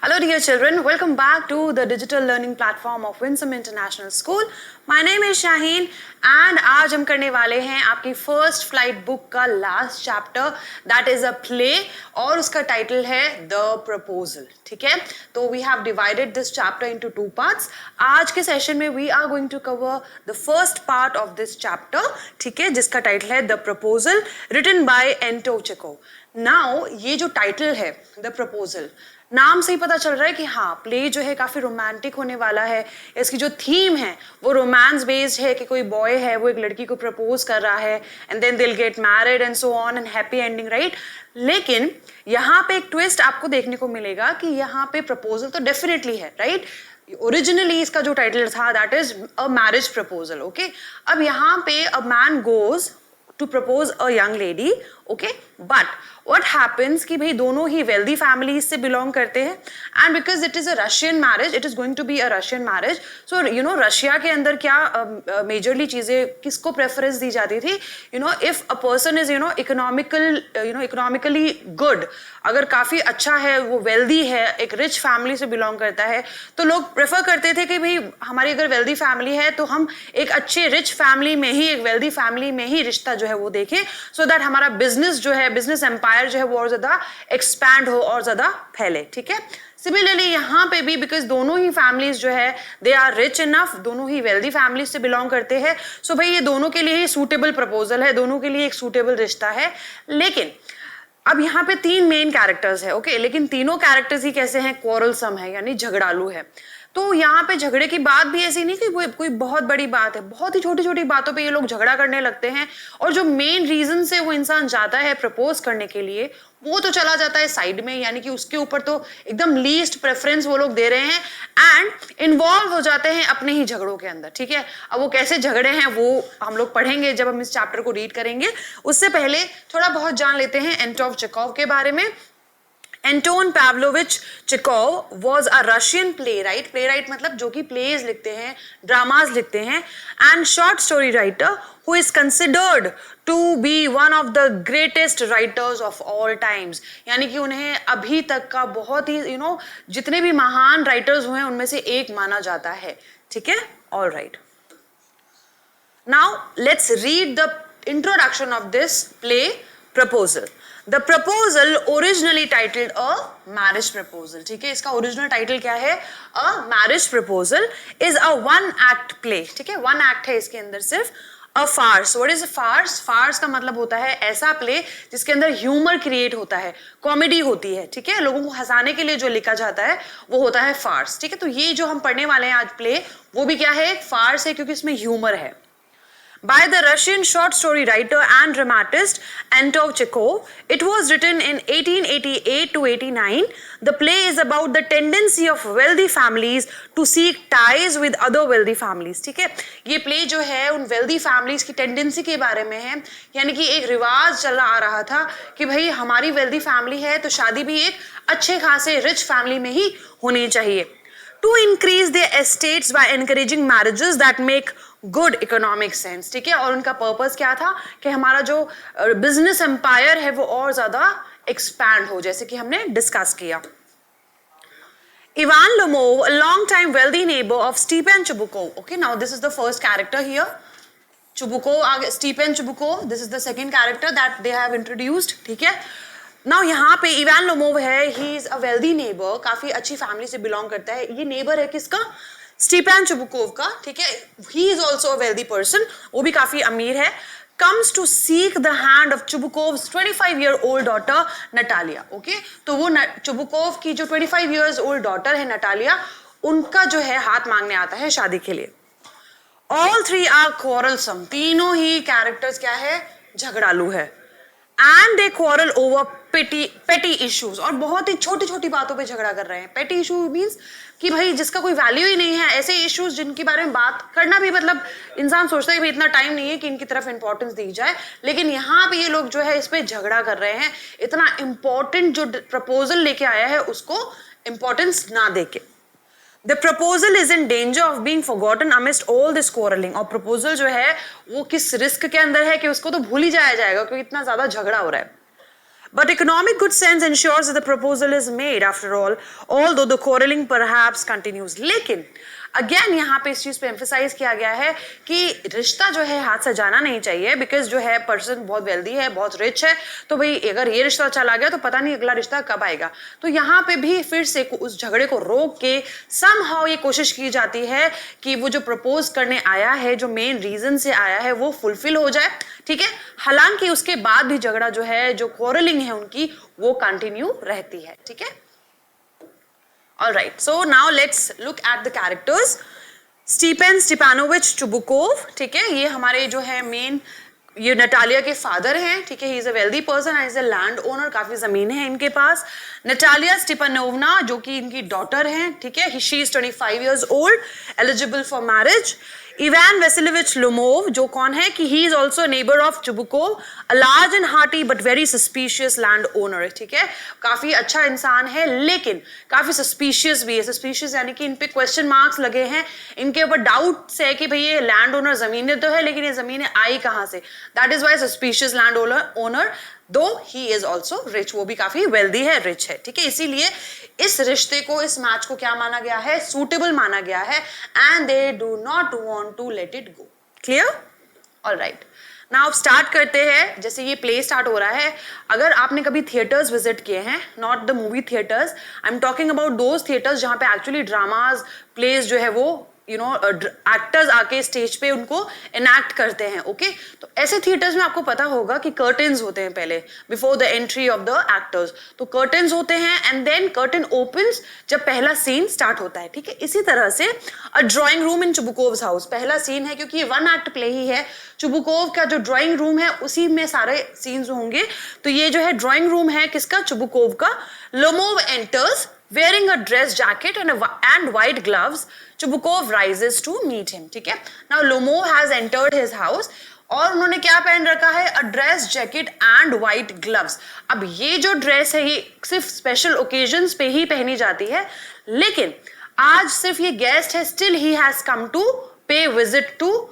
Hello dear children, welcome back to the digital learning platform of Winsome International School. My name is Shaheen and आज हम करने वाले हैं आपकी first flight book का last chapter that is a play और उसका title है द प्रपोजल. ठीक है, तो we have divided this chapter into two parts. आज के सेशन में we are going to cover the first part of this chapter. ठीक है, जिसका टाइटल है the proposal written by Anton Chekhov. Now ये जो टाइटल है द प्रपोजल, नाम से ही पता चल रहा है कि हाँ प्ले जो है काफी रोमांटिक होने वाला है. इसकी जो थीम है वो रोमांस बेस्ड है कि कोई बॉय है वो एक लड़की को प्रपोज कर रहा है and then they will get married and so on and happy ending, right. लेकिन यहाँ पे एक ट्विस्ट आपको देखने को मिलेगा कि यहाँ पे प्रपोजल तो डेफिनेटली है, राइट. ओरिजिनली इसका जो टाइटल था that is a marriage proposal. Okay, अब यहाँ पे a man goes to propose a young lady, okay, but what happens कि भाई दोनों ही wealthy families से belong करते हैं and because it is a Russian marriage, it is going to be a Russian marriage. So you know Russia के अंदर क्या majorly चीजें किसको preference दी जाती थी, you know if a person is economically good, अगर काफी अच्छा है वो wealthy है एक rich family से belong करता है तो लोग prefer करते थे कि भाई हमारी अगर wealthy family है तो हम एक अच्छे rich family में ही एक wealthy family में ही रिश्ता जो है वो देखें so that हमारा बिजनेस जो है बिजनेस एम्पायर जो है वो और ज्यादा एक्सपैंड हो और ज्यादा फैले. ठीक है, सिमिलरली यहाँ पे भी बिकॉज दोनों ही फैमिलीज जो है दे आर रिच इनफ, दोनों ही वेल्दी फैमिलीज से बिलोंग करते हैं. सो भाई ये दोनों के लिए ही सूटेबल प्रपोजल है, दोनों के लिए एक सूटेबल रिश्ता है. लेकिन अब यहाँ पे तीन मेन कैरेक्टर्स है, ओके, लेकिन तीनों कैरेक्टर्स ही कैसे हैं, क्वारलसम है यानी झगड़ालू है. तो यहाँ पे झगड़े की बात भी ऐसी नहीं कि कोई बहुत बड़ी बात है, बहुत ही छोटी छोटी बातों पे ये लोग झगड़ा करने लगते हैं और जो मेन रीजन से वो इंसान जाता है प्रपोज करने के लिए वो तो चला जाता है साइड में, यानी कि उसके ऊपर तो एकदम लीस्ट प्रेफरेंस वो लोग दे रहे हैं एंड इन्वॉल्व हो जाते हैं अपने ही झगड़ों के अंदर. ठीक है, अब वो कैसे झगड़े हैं वो हम लोग पढ़ेंगे जब हम इस चैप्टर को रीड करेंगे. उससे पहले थोड़ा बहुत जान लेते हैं एंटोन चेखोव के बारे में. Anton Pavlovich Chekhov was a Russian playwright. playwright मतलब जो कि plays लिखते हैं, ड्रामाज लिखते हैं, and short story writer who is considered to be one of the greatest writers of all times. यानी कि उन्हें अभी तक का बहुत ही जितने भी महान राइटर्स हुए हैं उनमें से एक माना जाता है. ठीक है, all right. Now let's read the introduction of this play Proposal. The proposal originally titled a marriage proposal. ठीक है, इसका ओरिजिनल टाइटल क्या है, a marriage proposal is a one act play. ठीक है, one act है इसके अंदर सिर्फ. A farce. What is a farce? Farce का मतलब होता है ऐसा प्ले जिसके अंदर ह्यूमर क्रिएट होता है, कॉमेडी होती है. ठीक है, लोगों को हंसाने के लिए जो लिखा जाता है वो होता है फार्स. ठीक है, तो ये जो हम पढ़ने वाले हैं आज प्ले वो भी क्या है, फार्स है क्योंकि इसमें ह्यूमर है. By the Russian short story writer and dramatist Anton Chekhov. It was written in 1888 to 89. The play is about the tendency of wealthy families to seek ties with other wealthy families. ठीक है, ये play जो है उन wealthy families की tendency के बारे में है, यानी कि एक रिवाज चला आ रहा था कि भाई हमारी wealthy family है तो शादी भी एक अच्छे खासे rich family में ही होनी चाहिए. To increase their estates by encouraging marriages that make good economic sense. ठीक है, और उनका पर्पस क्या था कि हमारा जो बिजनेस एम्पायर है वो और ज्यादा एक्सपैंड हो, जैसे कि हमने डिस्कस किया. Ivan Lomov, a long time wealthy neighbor of Stepan Chubukov. Okay, now this is the first character here. Chubukov, Stepan Chubukov, this is the second character that they have introduced. ठीक है, now यहाँ पे Ivan Lomov है, he is a wealthy neighbor, काफी अच्छी family से belong करता है. ये नेबर है किसका, स्टीपैन चुबुकोव का. ठीक है, he is also a wealthy person, वो भी काफी अमीर है. Comes to seek the hand of Chubukov's 25-year-old daughter Natalia. Okay, तो वो चुबुकोव की जो 25 years old daughter है नटालिया, उनका जो है हाथ मांगने आता है शादी के लिए. All three are quarrelsome. तीनों ही कैरेक्टर्स क्या है, झगड़ालू है. And they quarrel over petty issues. और बहुत ही छोटी छोटी बातों पे झगड़ा कर रहे हैं. Petty issue means कि भाई जिसका कोई वैल्यू ही नहीं है, ऐसे इश्यूज जिनके बारे में बात करना भी मतलब इंसान सोचता है कि भाई इतना टाइम नहीं है कि इनकी तरफ इंपॉर्टेंस दी जाए, लेकिन यहाँ पे ये लोग जो है इस पे झगड़ा कर रहे हैं, इतना इंपॉर्टेंट जो प्रपोजल लेके आया है उसको इंपॉर्टेंस ना देके. The proposal is in danger of being forgotten amidst all this quarreling. और proposal जो है वो किस रिस्क के अंदर है कि उसको तो भूल ही जाया जाएगा क्योंकि इतना ज्यादा झगड़ा हो रहा है. But economic good sense ensures that the proposal is made after all, although the quarreling perhaps continues. लेकिन अगेन यहाँ पे इस चीज पे एम्फेसाइज किया गया है कि रिश्ता जो है हाथ से जाना नहीं चाहिए, बिकॉज जो है पर्सन बहुत वेल्दी है, बहुत रिच है, तो भाई अगर ये रिश्ता चला गया तो पता नहीं अगला रिश्ता कब आएगा। तो यहाँ पे भी फिर से उस झगड़े को रोक के समहाउ ये कोशिश की जाती है कि वो जो प्रपोज करने आया है, जो मेन रीजन से आया है, वो फुलफिल हो जाए, ठीक है। हालांकि उसके बाद भी झगड़ा जो है, जो क्वारलिंग है उनकी, वो कंटिन्यू रहती है, ठीक है। All right, so now let's look at the characters. Stepan Stepanovich Chubukov, ठीक है, ये हमारे जो है मेन, ये नटालिया के फादर हैं, ठीक है। He is a wealthy person and is a land owner, काफी जमीन है इनके पास। नटालिया स्टीपानोवना जो कि इनकी डॉटर हैं, ठीक है, she is 25 years old, eligible for marriage. Ivan Vasilyevich Lomov, जो कौन है कि he is also neighbour of Chubukov, a large and hearty but very suspicious land owner, ठीक है। काफी अच्छा इंसान है लेकिन काफी सस्पिशियस भी है। सस्पिशियस यानी कि इन पे क्वेश्चन मार्क्स लगे हैं, इनके ऊपर डाउट्स है कि भाई ये लैंड ओनर जमीनें तो है लेकिन ये जमीनें आई कहां से। That is why suspicious land owner, though he is also rich, वो भी काफी वेल्दी है, रिच है, ठीक है। इसीलिए इस रिश्ते को, इस मैच को क्या माना गया है, सूटेबल माना गया है, and they do not want to let it go. Clear? Alright, now start करते हैं। जैसे ये प्ले स्टार्ट हो रहा है, अगर आपने कभी थिएटर्स विजिट किए हैं, not the movie theatres, I am talking about those theatres जहां पे एक्चुअली ड्रामाज, प्लेज जो है वो एक्टर्स आके स्टेज पे उनको इनैक्ट करते हैं, ओके। तो ऐसे थिएटर्स में आपको पता होगा कि कर्टन्स होते हैं पहले, before the entry of the actors, तो कर्टन्स होते हैं एंड देन कर्टन ओपन्स जब पहला सीन स्टार्ट होता है, ठीक है। इसी तरह से अ ड्राइंग रूम इन चुबुकोव्स हाउस, पहला सीन है क्योंकि ये वन एक्ट प्ले ही है। चुबुकोव का जो ड्राइंग रूम है उसी में सारे सीन्स होंगे, तो ये जो है ड्राइंग रूम है किसका, चुबुकोव का। Lomov enters wearing a dress jacket and white gloves. Chubukov rises to meet him, ठीक है। Now Lomov has entered his house और उन्होंने क्या पहन रखा है, a dress jacket and white gloves. अब ये जो ड्रेस है ये सिर्फ स्पेशल ओकेजन्स पे ही पहनी जाती है, लेकिन आज सिर्फ ये गेस्ट है, still he has come to pay visit to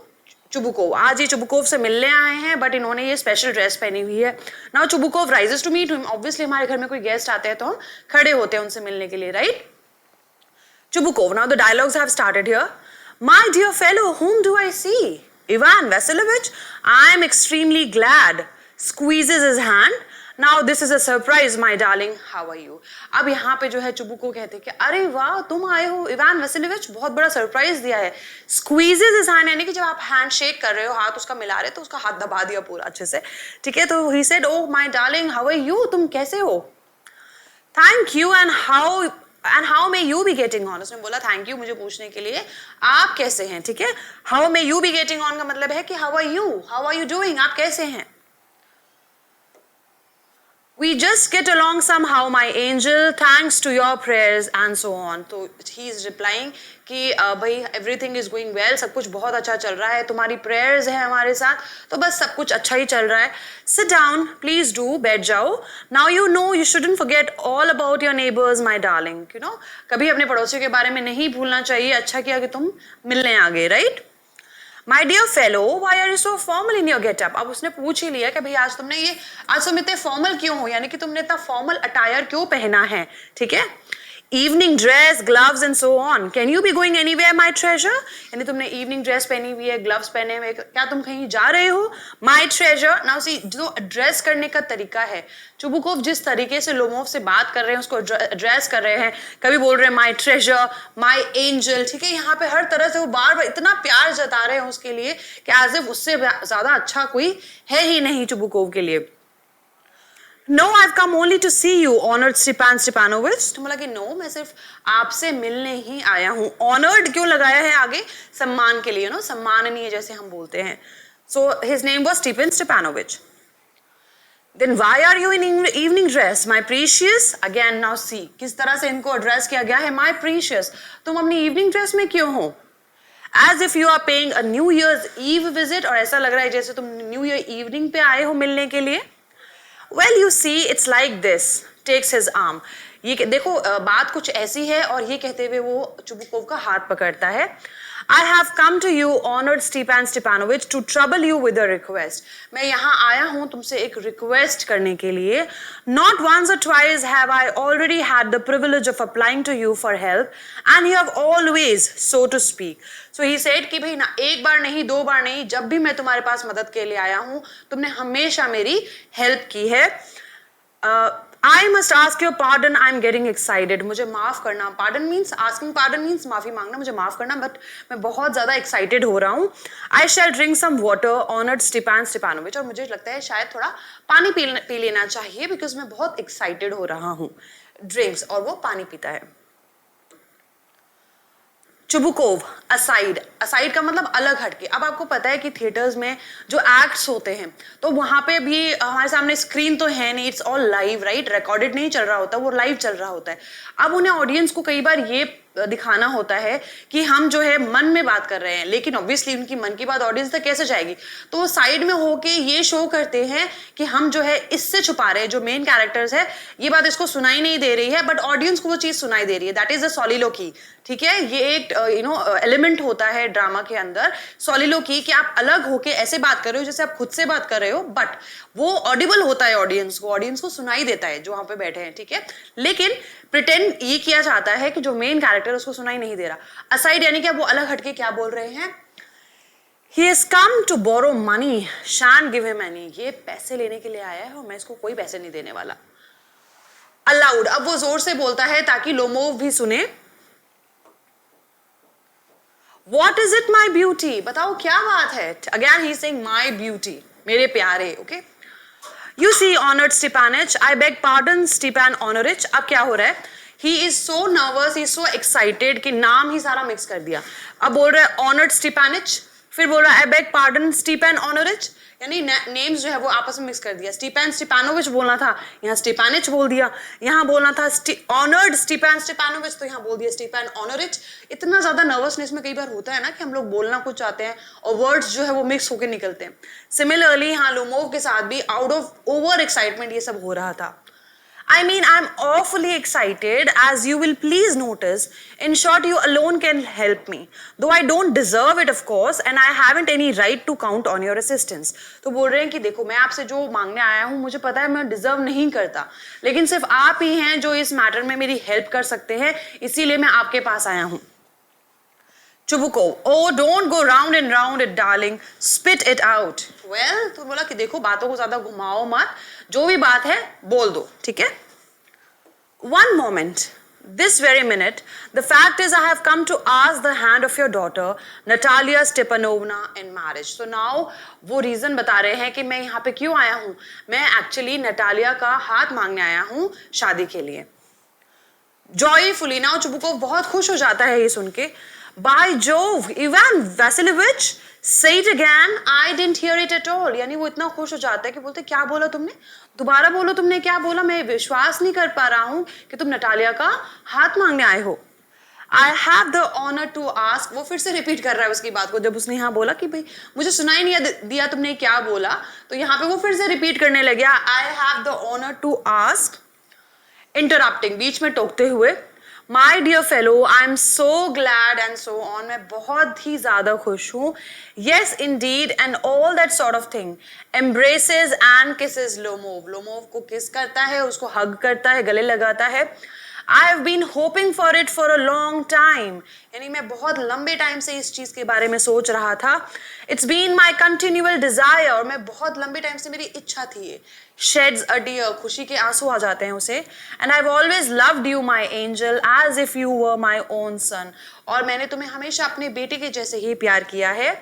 Chubukov. आज ये चुबुकोव से मिलने आए हैं, बट इन्होंने ये स्पेशल ड्रेस पहनी हुई है। Now Chubukov rises to meet him, obviously हमारे घर में कोई गेस्ट आते हैं तो हम खड़े होते हैं उनसे मिलने के लिए, right. Chubukov, now the dialogues have started here. My dear fellow, whom do I see? Ivan Vasilovich, I am extremely glad. Squeezes his hand. Now this is a surprise, my darling. How are you? अब यहाँ पे जो है चुबुको कहते हैं कि अरे वाह तुम आए हो इवान वेसिलोविच, बहुत बड़ा सरप्राइज दिया है। Squeezes his hand यानी कि जब आप हैंड शेक कर रहे हो, हाथ उसका मिला रहे, तो उसका हाथ दबा दिया पूरा अच्छे से, ठीक है। तो he said, oh my darling, how are you? तुम कैसे हो? Thank you and how may you be getting on? उसने बोला थैंक यू मुझे पूछने के लिए, आप कैसे हैं, ठीक है। How may you be getting on का मतलब है कि how are you? How are you doing? आप कैसे हैं? We just get along somehow, my angel, thanks to your prayers and so on. तो he is replying कि भाई everything is going well, सब कुछ बहुत अच्छा चल रहा है, तुम्हारी prayers है हमारे साथ, तो बस सब कुछ अच्छा ही चल रहा है। Sit down, please do, बैठ जाओ। Now you know you shouldn't forget all about your neighbors, my darling. You know, कभी अपने पड़ोसियों के बारे में नहीं भूलना चाहिए। अच्छा किया कि तुम मिलने आ गए, right? My dear fellow, why are you so formal in your get-up? अब उसने पूछ ही लिया कि भाई आज तुम इतने फॉर्मल क्यों हो, यानी कि तुमने इतना फॉर्मल अटायर क्यों पहना है, ठीक है। Evening dress, gloves and so on. Can you be going anywhere, my treasure? यानी तुमने इवनिंग ड्रेस पहनी हुई है, ग्लव्स पहने हुए, क्या तुम कहीं जा रहे हो? My treasure. Now see, जो ड्रेस करने का तरीका है, चुबुकोव जिस तरीके से लोमोव से बात कर रहे हैं, उसको ड्रेस कर रहे हैं, कभी बोल रहे हैं my treasure, my angel, ठीक है। यहाँ पे हर तरह से वो बार बार इतना प्यार जता रहे हैं उसके लिए कि as if उससे ज्यादा अच्छा कोई है ही नहीं चुबुकोव के लिए। No, I've come only to see you, honored Stepan Stepanovich. तो बोला कि no, मैं सिर्फ आपसे मिलने ही आया हूँ। Honored क्यों लगाया है आगे? सम्मान के लिए, सम्माननीय जैसे हम बोलते हैं। So his name was Stepan Stepanovich. Then why are you in evening dress, my precious? Again, now see, किस तरह से इनको एड्रेस किया गया है, my precious. तुम अपनी evening dress में क्यों हो? As if you are paying a New Year's Eve visit, और ऐसा लग रहा है जैसे तुम New Year evening पे आए हो मिलने के लिए। Well, you see, it's like this. Takes his arm. ये देखो बात कुछ ऐसी है और ये कहते हुए वो चुबुकोव का हाथ पकड़ता है. I have come to you, honored Stepan Stepanovich, to trouble you with a request. मैं यहाँ आया हूँ तुमसे एक request करने के लिए. Not once or twice have I already had the privilege of applying to you for help, and you have always, so to speak. So he said कि भाई ना एक बार नहीं, दो बार नहीं, जब भी मैं तुम्हारे पास मदद के लिए आया हूँ, तुमने हमेशा मेरी help की है. I must ask your pardon. I'm getting excited. मुझे माफ करना. Pardon means asking pardon means माफी मांगना. मुझे माफ करना. But मैं बहुत ज़्यादा excited हो रहा हूँ. I shall drink some water. Honored Stepan Stepanovich. और मुझे लगता है शायद थोड़ा पानी पी लेना चाहिए because मैं बहुत excited हो रहा हूँ. Drinks और वो पानी पीता है. Chubukov aside. असाइड का मतलब अलग हटके. अब आपको पता है कि थिएटर्स में जो एक्ट्स होते हैं तो वहां पे भी हमारे सामने स्क्रीन तो है नहीं, it's all live, right. Recorded नहीं चल रहा होता, वो लाइव चल रहा होता है. अब उन्हें ऑडियंस को कई बार ये दिखाना होता है कि हम जो है मन में बात कर रहे हैं, लेकिन ऑब्वियसली उनकी मन की बात ऑडियंस तक कैसे जाएगी. तो वो साइड में होके ये शो करते हैं कि हम जो है इससे छुपा रहे हैं, जो मेन कैरेक्टर्स है ये बात इसको सुनाई नहीं दे रही है बट ऑडियंस को वो चीज सुनाई दे रही है. That is the soliloquy. ठीक है, ये एक एलिमेंट होता है ड्रामा के अंदर, सॉलिलोकी, कि आप अलग होके ऐसे बात कर रहे हो जैसे आप खुद से बात कर रहे हो बट वो ऑडिबल होता है ऑडियंस को सुनाई देता है जो वहां पे बैठे हैं. ठीक है, लेकिन प्रिटेंड ये किया जाता है कि जो मेन कैरेक्टर उसको सुनाई नहीं दे रहा. असाइड यानी कि वो अलग हटके क्या बोल रहे हैं. He has come to borrow money. Shan't give him any. ये पैसे लेने के लिए आया है और मैं इसको कोई पैसे नहीं देने वाला. अलाउड. अब वो जोर से बोलता है ताकि लोमोव भी सुने. What is it, my beauty? बताओ क्या बात है. Again he is saying my beauty. मेरे प्यारे. Okay. You see, honored Stepanich, I beg pardon, Stepan Honorich. अब क्या हो रहा है. He is so nervous, he is so excited कि नाम ही सारा मिक्स कर दिया. अब बोल रहा है honored Stepanich, फिर बोल रहा है I beg pardon, Stepan Honorich. यानी नेम्स जो है वो आपस में मिक्स कर दिया. स्टीपैन स्टीपानोविच बोलना था, यहाँ स्टीपानिच बोल दिया. यहाँ बोलना था ऑनर्ड स्टीपैन स्टीपानोविच, तो यहाँ बोल दिया स्टीपैन ऑनरिच. इतना ज्यादा नर्वसनेस में कई बार होता है ना कि हम लोग बोलना कुछ चाहते हैं और वर्ड्स जो है वो मिक्स होकर निकलते हैं. सिमिलरली यहाँ लोमोव के साथ भी आउट ऑफ ओवर एक्साइटमेंट ये सब हो रहा था. I mean, I'm awfully excited, as you will please notice. In short, you alone can help me. Though I don't deserve it, of course, and I haven't any right to count on your assistance. तो बोल रहे हैं कि देखो मैं आपसे जो मांगने आया हूँ मुझे पता है मैं डिजर्व नहीं करता, लेकिन सिर्फ आप ही हैं जो इस मैटर में मेरी हेल्प कर सकते हैं, इसीलिए मैं आपके पास आया हूँ. Chubukov, oh, don't go round and round it, darling. Spit it out. Well, तो बोला कि देखो बातों को ज्यादा घुमाओ मत, जो भी बात है बोल दो. ठीक है. One moment. This very minute. The fact is I have come to ask the hand of your daughter, Natalia Stepanovna, in marriage. So now वो रीजन बता रहे हैं कि मैं यहाँ पे क्यों आया हूँ. मैं एक्चुअली नटालिया का हाथ मांगने आया हूँ शादी के लिए. Joyfully now Chubukov बहुत खुश हो जाता है ये सुन के. By Jove, Ivan Vasilievich, say it again. I didn't hear it at all. यानी वो इतना खुश हो जाता है कि बोलते क्या बोला तुमने, दोबारा बोलो तुमने क्या बोला, मैं विश्वास नहीं कर पा रहा हूँ कि तुम नटालिया का हाथ मांगने आए हो. I have the honor to ask. वो फिर से रिपीट कर रहा है उसकी बात को. जब उसने यहाँ बोला कि भाई मुझे सुनाई नहीं दिया तुमने क्या बोला, तो यहाँ पे वो फिर से रिपीट करने लग गया. I have the honor to ask. Interrupting, बीच में टोकते हुए. My dear fellow, I am so glad and so on. मैं बहुत ही ज़्यादा खुश हूँ. Yes, indeed, and all that sort of thing. Embraces and kisses Lomov. Lomov को kiss करता है, उसको hug करता है, गले लगाता है. I have been hoping for it for a long time. यानी मैं बहुत लंबे टाइम से इस चीज के बारे में सोच रहा था. It's been my continual desire. और मैं बहुत लंबे टाइम से मेरी इच्छा थी. Sheds a tear. खुशी के आंसू आ जाते हैं उसे. And I've always loved you, my angel, as if you were my own son. और मैंने तुम्हें हमेशा अपने बेटे के जैसे ही प्यार किया है.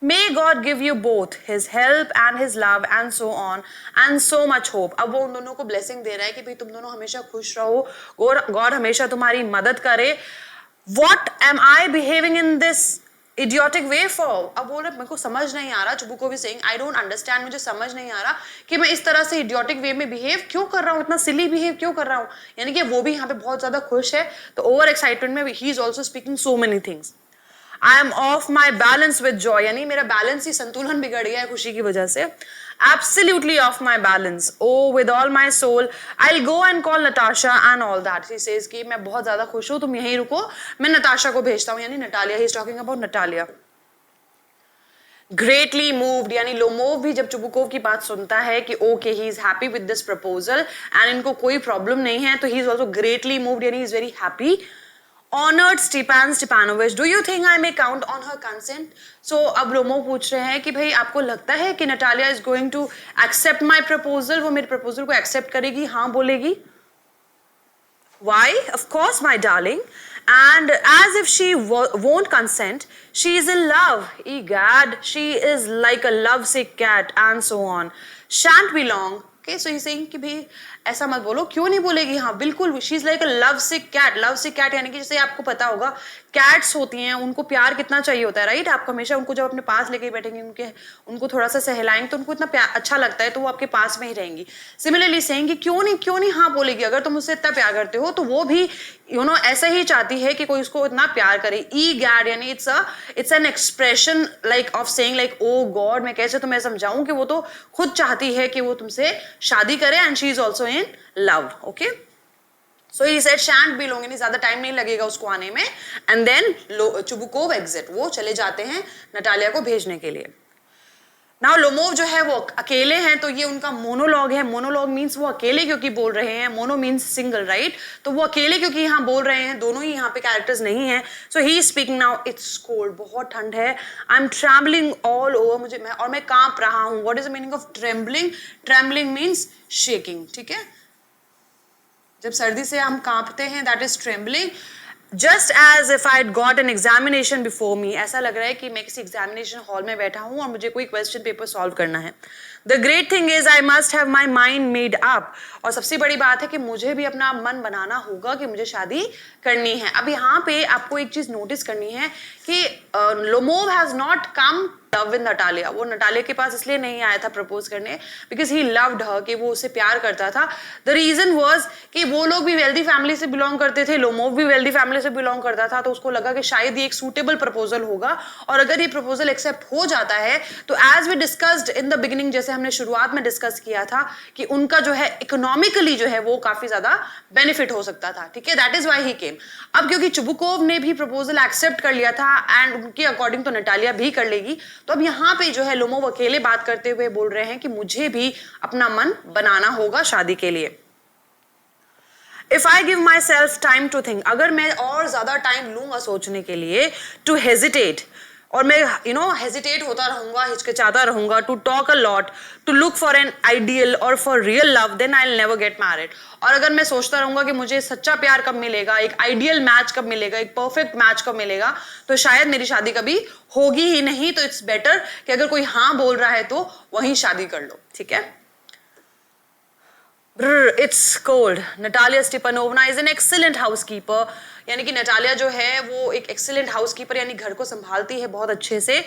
May God give you both His help and His love and so on and so much hope. अब वो उन दोनों को blessing दे रहा है कि भाई तुम दोनों हमेशा खुश रहो, God हमेशा तुम्हारी मदद करे. What am I behaving in this idiotic way for? अब बोल रहे मेरे को समझ नहीं आ रहा. Chubukov is saying I don't understand. मुझे समझ नहीं आ रहा कि मैं इस तरह से idiotic way में behave क्यों कर रहा हूँ, इतना silly behave क्यों कर रहा हूँ. यानी कि वो भी यहाँ पे बहुत ज़्यादा खुश है, तो over excitement में he is also speaking so many things. I am off my balance with joy. यानी मेरा बैलेंस ही संतुलन बिगड़ गया है खुशी की वजह से. absolutely off my balance. Oh, with all my soul, I'll go and call Natasha and all that. He says कि मैं बहुत ज़्यादा खुश हूँ, तुम यहीं रुको, मैं नताशा को भेजता हूँ, यानी Natalia. He's talking about Natalia. Greatly moved, यानी लोमोव भी जब चुबुकोव की बात सुनता है कि okay, he is happy with this proposal and इनको कोई problem नहीं है, तो he is also greatly moved, यानी he is very happy. Honored Stepan Stepanovich, do you think I may count on her consent? So अब Lomov पूछ रहे हैं कि भाई आपको लगता है कि Natalia is going to accept my proposal, वो मेरे proposal को accept करेगी, हाँ बोलेगी? Why? Of course, my darling. And as if she won't consent, she is in love. Egad, she is like a lovesick cat, and so on. Shan't be long. Okay, so he's saying कि भाई ऐसा मत बोलो, क्यों नहीं बोलेगी? हाँ बिल्कुल, she is like a love sick cat. Love sick cat यानी कि जैसे आपको पता होगा कैट्स होती हैं, उनको प्यार कितना चाहिए होता है, राइट? आप हमेशा उनको जब अपने पास लेके बैठेंगे, उनको थोड़ा सा सहलाएंगे तो उनको इतना प्यार अच्छा लगता है, तो वो आपके पास में ही रहेंगी. सिमिलरली सेइंग कि क्यों नहीं हाँ बोलेगी, अगर तुम उससे इतना प्यार करते हो तो वो भी ऐसा ही चाहती है कि कोई उसको इतना प्यार करे. ई गैड यानी it's an expression like of saying like oh God, मैं कैसे तुम्हें समझाऊं कि वो तो खुद चाहती है कि वो तुमसे शादी करे and she is also in love. Okay, so he said shan't be long, यानी ज्यादा टाइम नहीं लगेगा उसको आने में. एंड देन चुबुकोव एग्जिट, वो चले जाते हैं नटालिया को भेजने के लिए. नाउ लोमोव जो है वो अकेले हैं, तो ये उनका मोनोलॉग है. मोनोलॉग मीन्स वो अकेले क्योंकि बोल रहे हैं, मोनो मीन्स सिंगल, राइट? तो वो अकेले क्योंकि यहाँ बोल रहे हैं, दोनों ही यहाँ पे कैरेक्टर्स नहीं हैं. So he speaking now, it's cold, बहुत ठंड है. I am trembling all over, मैं कांप रहा हूँ. What is the meaning of trembling? Trembling means shaking, ठीक है? जब सर्दी से हम कांपते हैं, that is trembling. Just as if I got an examination before me, ऐसा लग रहा है कि मैं किसी एग्जामिनेशन हॉल में बैठा हूं और मुझे कोई क्वेश्चन पेपर सॉल्व करना है. The great thing is I must have my mind made up, और सबसे बड़ी बात है कि मुझे भी अपना मन बनाना होगा कि मुझे शादी करनी है. अब यहाँ पे आपको एक चीज नोटिस करनी है कि Lomov has not come love with Natalia. वो नटालिया के पास इसलिए नहीं आया था प्रपोज करने बिकॉज ही लव्ड हर, कि वो उससे प्यार करता था. द रीजन वाज कि वो लोग भी वेल्दी फैमिली से बिलोंग करते थे, लोमोव भी वेल्दी फैमिली से बिलोंग करता था, तो उसको लगा कि शायद ये एक सूटेबल प्रपोजल होगा. और अगर ये प्रपोजल एक्सेप्ट हो जाता है तो as we discussed in the beginning, जैसे हमने शुरुआत में डिस्कस किया था कि उनका जो है इकोनॉमिकली जो है वो काफी ज्यादा बेनिफिट हो सकता था. ठीक है, दैट इज व्हाई ही केम. अब क्योंकि चुबुकोव ने भी प्रपोजल एक्सेप्ट कर लिया था एंड उनके अकॉर्डिंग तो नटालिया भी कर लेगी, तो अब यहाँ पे जो है लोमोव अकेले बात करते हुए बोल रहे हैं कि मुझे भी अपना मन बनाना होगा शादी के लिए. If I give myself time to think, अगर मैं और ज्यादा टाइम लूंगा सोचने के लिए, to hesitate, और मैं हेजिटेट होता रहूंगा, हिचकिचाता रहूंगा, to talk a lot, to look for an ideal or for real love, then I will never get married. और अगर मैं सोचता रहूंगा कि मुझे सच्चा प्यार कब मिलेगा, एक आइडियल मैच कब मिलेगा, एक परफेक्ट मैच कब मिलेगा, तो शायद मेरी शादी कभी होगी ही नहीं. तो इट्स बेटर कि अगर कोई हाँ बोल रहा है तो वहीं शादी कर लो. ठीक है. It's cold. Natalia Stepanovna is an excellent housekeeper. यानी कि नटालिया जो है वो एक एक्सीलेंट हाउसकीपर, यानी घर को संभालती है बहुत अच्छे से.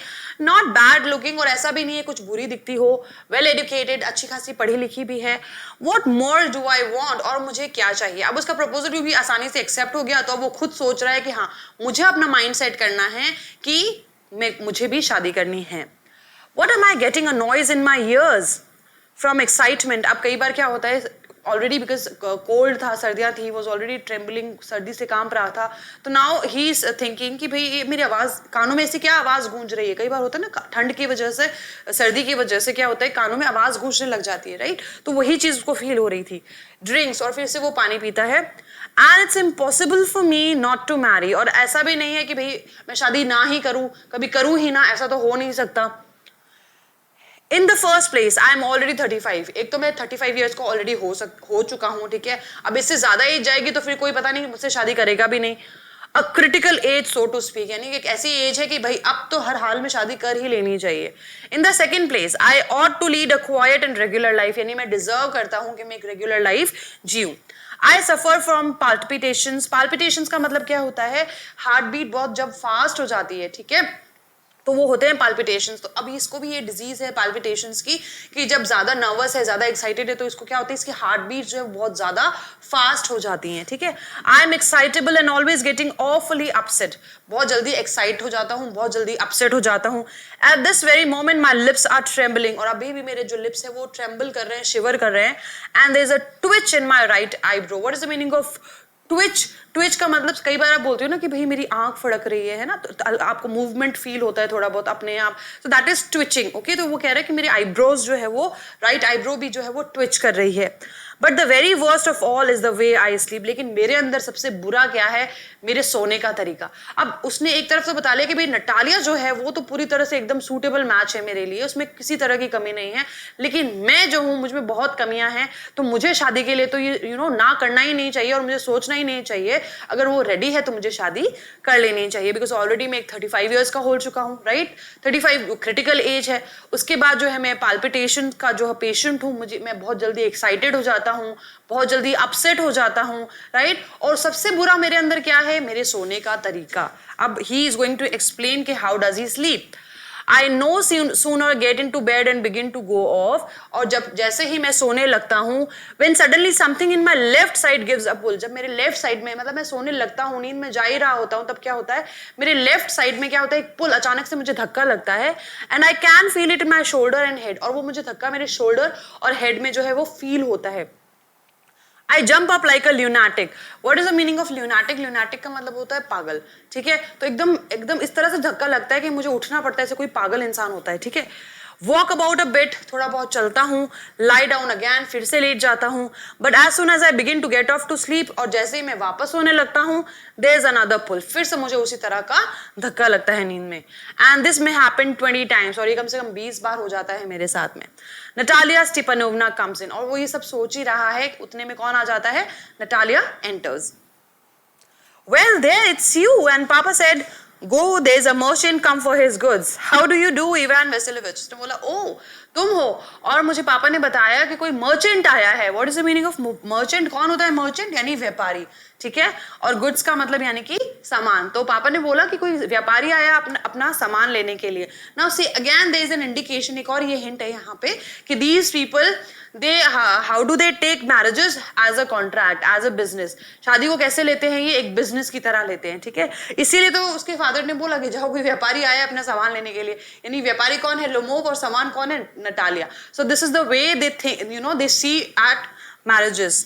नॉट बैड लुकिंग, और ऐसा भी नहीं है कुछ बुरी दिखती हो. वेल एजुकेटेड, अच्छी खासी पढ़ी लिखी भी है. What more do I want, और मुझे क्या चाहिए. अब उसका प्रपोजल भी आसानी से एक्सेप्ट हो गया, तो अब वो खुद सोच रहा है कि हाँ मुझे अपना माइंड सेट करना है कि मुझे भी शादी करनी है. What am I getting a noise in my years from excitement. अब कई बार क्या होता है, ऑलरेडी बिकॉज कोल्ड था, सर्दियाँ थी, वॉज ऑलरेडी ट्रेम्बलिंग, सर्दी से कांप रहा था. तो नाउ ही इज थिंकिंग कि भाई मेरी आवाज़, कानों में ऐसी क्या आवाज़ गूंज रही है. कई बार होता है ना, ठंड की वजह से, सर्दी की वजह से क्या होता है, कानों में आवाज़ गूंजने लग जाती है, राइट? तो वही चीज़ उसको फील हो रही थी. ड्रिंक्स, और फिर से वो पानी पीता है. And it's impossible for me not to marry, और ऐसा भी नहीं है कि भाई मैं शादी ना ही करूँ, कभी करूँ ही ना, ऐसा तो हो नहीं सकता. In the first place I am already 35. एक तो मैं 35 ईयर्स को ऑलरेडी हो चुका हूँ. ठीक है, अब इससे ज्यादा एज जाएगी तो फिर कोई पता नहीं मुझसे शादी करेगा भी नहीं. A critical age so to speak, यानी कि एक ऐसी एज है कि भाई अब तो हर हाल में शादी कर ही लेनी चाहिए. In the second place I ought to lead a quiet and regular life, यानी मैं डिजर्व करता हूँ कि मैं एक रेगुलर लाइफ जीऊँ. I suffer from palpitations. Palpitations का मतलब क्या होता है, हार्ट बीट बहुत जब फास्ट हो जाती है. ठीक है, तो वो होते हैं पाल्पिटेशंस। तो अभी इसको भी ये डिजीज है पाल्पिटेशंस की, कि जब ज्यादा नर्वस है, ज्यादा एक्साइटेड है, तो इसको क्या होता है, इसकी हार्ट बीट जो है बहुत ज्यादा फास्ट हो जाती है, ठीक है। I M excitable and always getting awfully upset, बहुत जल्दी एक्साइट हो जाता हूँ, बहुत जल्दी अपसेट हो जाता हूँ। At this very moment my lips are trembling, और अभी भी मेरे जो लिप्स है वो ट्रेम्बल कर रहे हैं, शिवर कर रहे हैं। And there is a twitch in my right eyebrow. What is the meaning of twitch? Twitch का मतलब कई बार आप बोलते हो ना कि भाई मेरी आंख फड़क रही है ना, तो आपको मूवमेंट फील होता है थोड़ा बहुत अपने आप, तो दैट इज ट्विचिंग, ओके। तो वो कह रहा है कि मेरे आईब्रोज जो है वो, राइट आईब्रो भी जो है वो ट्विच कर रही है। But the very worst of all is the way I sleep, लेकिन मेरे अंदर सबसे बुरा क्या है, मेरे सोने का तरीका। अब उसने एक तरफ तो बता लिया कि भाई नटालिया जो है वो तो पूरी तरह से एकदम सूटेबल मैच है मेरे लिए, उसमें किसी तरह की कमी नहीं है, लेकिन मैं जो हूँ मुझमें बहुत कमियां हैं, तो मुझे शादी के लिए तो ये ना करना ही नहीं चाहिए और मुझे सोचना ही नहीं चाहिए। अगर वो रेडी है तो मुझे शादी कर लेनी चाहिए, बिकॉज ऑलरेडी मैं एक 35 ईयर्स का हो चुका हूँ, राइट। 35 क्रिटिकल एज है। उसके बाद जो है मैं पाल्पिटेशन का जो पेशेंट हूँ, मैं बहुत जल्दी एक्साइटेड हो जाता हूँ, बहुत जल्दी अपसेट हो जाता हूँ, राइट। और सबसे बुरा मेरे अंदर क्या है, मेरे सोने का तरीका। अब he is going to explain कि how does he sleep. I no sooner get into bed and begin to go off, और जब जैसे ही मैं सोने लगता हूँ, when suddenly something in my left side gives a pull, जब मेरे लेफ्ट साइड में, मतलब मैं सोने लगता हूँ, नींद में जा ही रहा होता हूँ, तब क्या होता है, मेरे लेफ्ट साइड में क्या होता है, एक पुल, अचानक से मुझे धक्का लगता है। And I can feel it in my shoulder and head, और वो मुझे धक्का मेरे शोल्डर और हेड में जो है वो फील होता है। I jump up like a lunatic. What is the meaning of lunatic? Lunatic का मतलब होता है पागल, ठीक है। तो एकदम एकदम इस तरह से धक्का लगता है कि मुझे उठना पड़ता है, जैसे कोई पागल इंसान होता है, ठीक है। वॉक अबाउट अ बिट, थोड़ा बहुत चलता हूँ। लाई डाउन अगैन, फिर से लेट जाता हूँ। But as soon as I begin to get off to sleep, और जैसे ही मैं वापस सोने लगता हूँ, देयर इज अनदर पुल, फिर से मुझे उसी तरह का धक्का लगता है नींद में। And this may happen 20 times, और ये कम से कम 20 बार हो जाता है मेरे साथ में। नटालिया स्टीपनोवना कम्स इन, और वो ये सब सोच ही रहा है, उतने में कौन आ जाता है, Natalia enters. Well, there it's you. And Papa said, go, there's a merchant come for his goods. How do you do, Ivan Vasilovich? तो बोला, ओ तुम हो, और मुझे पापा ने बताया कि कोई मर्चेंट आया है। What is the meaning of merchant? कौन होता है मर्चेंट? यानी व्यापारी, ठीक है। और गुड्स का मतलब यानी कि सामान। तो पापा ने बोला कि कोई व्यापारी आया अपना सामान लेने के लिए। Now see again there is an indication, एक और ये हिंट है यहाँ पे कि these people how do they take marriages as a contract, as a business. शादी को कैसे लेते हैं, ये एक बिजनेस की तरह लेते हैं, ठीक है। इसीलिए तो उसके फादर ने बोला कि जाओ, कोई व्यापारी आया अपना सामान लेने के लिए। यानी व्यापारी कौन है, लोमोव, और सामान कौन है, Natalia. So this is the way they think, they see at marriages.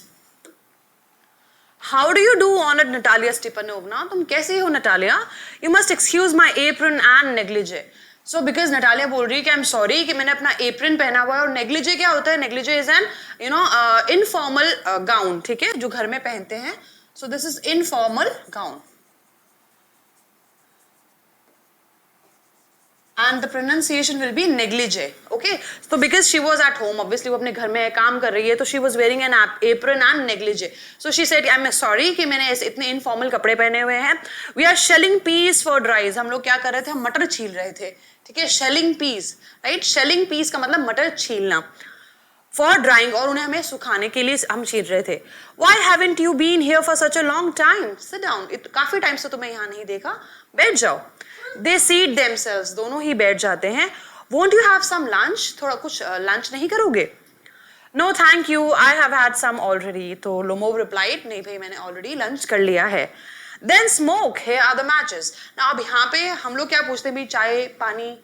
How do you do, honored Natalia Stepanovna? तुम कैसी हो Natalia? You must excuse my apron and negligee. So because Natalia बोल रही है कि I'm sorry कि मैंने अपना एप्रन पहना हुआ है, और नेग्लिजे क्या होता है, नेग्लिजे इज एन इनफॉर्मल गाउन, ठीक है, जो घर में पहनते हैं। So this is informal gown. And the pronunciation will be negligee, okay? So because she was at home, obviously वो अपने घर में काम कर रही है, तो she was wearing an apron and negligee. So she said, I'm sorry कि मैंने ऐसे इतने informal कपड़े पहने हुए हैं। We are shelling peas for dries. हम लोग क्या कर रहे थे, हम मटर छील रहे थे, ठीक है। shelling peas, right? shelling peas का मतलब मटर छीलना। For drying, और उन्हें हमें सुखाने के लिए हम छील रहे थे। Why haven't you been here for such a long time? Sit down. काफी टाइम से तुम्हें यहाँ नहीं देखा, बैठ जाओ। They seat themselves, दोनों ही बैठ जाते हैं। Won't you have some lunch? थोड़ा कुछ लंच नहीं करोगे? No thank you, I have had some already. तो लोमोव replied, नहीं भाई मैंने already लंच कर लिया है। Then smoke, here are the matches. Now अब यहाँ पे हम लोग क्या पूछते हैं, भी चाय पानी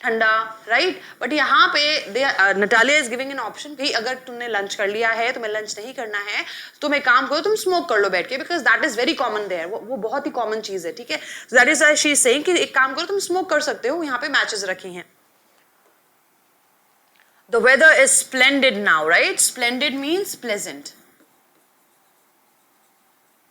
ठंडा, राइट। बट यहाँ पे Natalia is giving an option, भाई अगर तुमने लंच कर लिया है, तुम्हें लंच नहीं करना है, तो तुम एक काम करो, तुम स्मोक कर लो बैठ के, because that is very common there, वो बहुत ही कॉमन चीज है, ठीक है। That is why she is saying कि एक काम करो, तुम स्मोक कर सकते हो। यहाँ पे मैचेस रखी हैं। The weather is splendid now, right. Splendid means pleasant.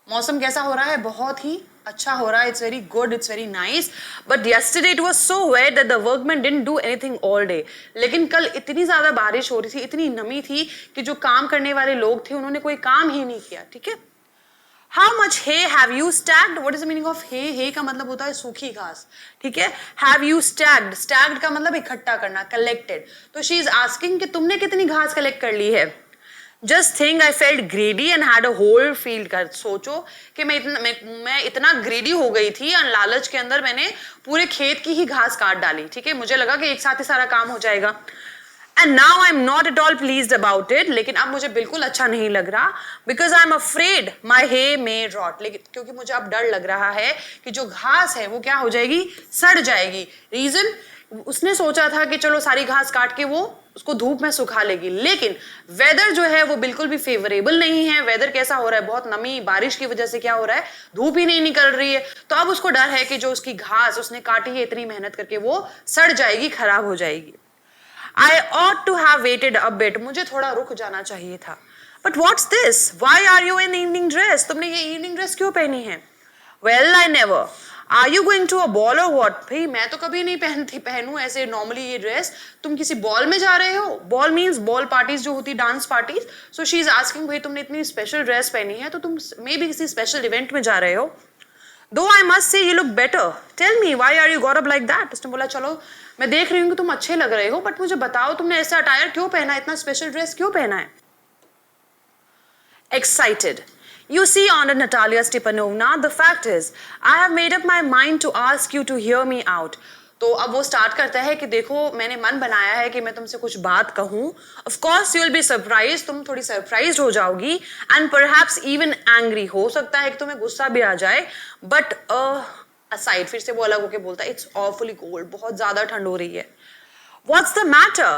मौसम कैसा हो रहा है, बहुत ही अच्छा हो रहा है। It's very good, it's very nice. But yesterday it was so wet that the workmen didn't do anything all day. लेकिन कल इतनी ज्यादा बारिश हो रही थी, इतनी नमी थी कि जो काम करने वाले लोग थे उन्होंने कोई काम ही नहीं किया, ठीक है। How much hay have you stacked? What is the meaning of hay? Hay का मतलब होता है सूखी घास, ठीक है। Have you stacked? Stacked का मतलब इकट्ठा करना, collected. तो she is asking कि तुमने कितनी घास कलेक्ट कर ली है। Just think I felt greedy and had a whole field cut, सोचो कि मैं इतना ग्रेडी हो गई थी और लालच के अंदर मैंने पूरे खेत की ही घास काट डाली, ठीक है, मुझे लगा कि एक साथ ही सारा काम हो जाएगा। And now I am not at all pleased about it, लेकिन अब मुझे बिल्कुल अच्छा नहीं लग रहा, because I am afraid my hay may rot, लेकिन क्योंकि मुझे अब डर लग रहा है कि जो घास है वो क्या हो जाएगी, सड़ जाएगी। रीजन, उसने सोचा था कि चलो सारी घास काट के वो उसको धूप में सुखा लेगी, लेकिन वेदर जो है वो बिल्कुल भी फेवरेबल नहीं है। वेदर कैसा हो रहा है, बहुत नमी, बारिश की वजह से क्या हो रहा है, धूप ही नहीं निकल रही है। तो अब उसको डर है कि जो उसकी घास उसने काटी है इतनी मेहनत करके वो सड़ जाएगी, खराब हो जाएगी। I ought to have waited a bit, मुझे थोड़ा रुक जाना चाहिए था। But what's this? Why are you in evening dress? तुमने ये evening dress क्यों पहनी है? Well, I never. Are you going to a ball or what? भाई मैं तो कभी नहीं पहनूं ऐसे नॉर्मली ये ड्रेस। तुम किसी बॉल में जा रहे हो? बॉल मीन्स बॉल पार्टीज जो होती, dance parties. So she is asking, भाई तुमने इतनी स्पेशल ड्रेस पहनी है तो तुम मे बी किसी स्पेशल इवेंट में जा रहे हो। Though I must say you look better. Tell me why are you got up like that? उसने बोला चलो मैं देख रही हूँ कि तुम अच्छे लग रहे हो, बट मुझे बताओ तुमने ऐसा अटायर क्यों पहना है, इतना स्पेशल ड्रेस क्यों पहना है? Excited. You see, Honored Natalia Stepanovna, the fact is, I have made up my mind to ask you to hear me out. तो अब वो स्टार्ट करता है कि देखो मैंने मन बनाया है कि मैं तुमसे कुछ बात कहूँ। Of course you will be surprised, तुम थोड़ी सरप्राइज हो जाओगी, and perhaps even angry, हो सकता है कि तुम्हें गुस्सा भी आ जाए, but aside, फिर से वो अलग होके बोलता है, it's awfully cold, बहुत ज्यादा ठंड हो रही है। What's the matter?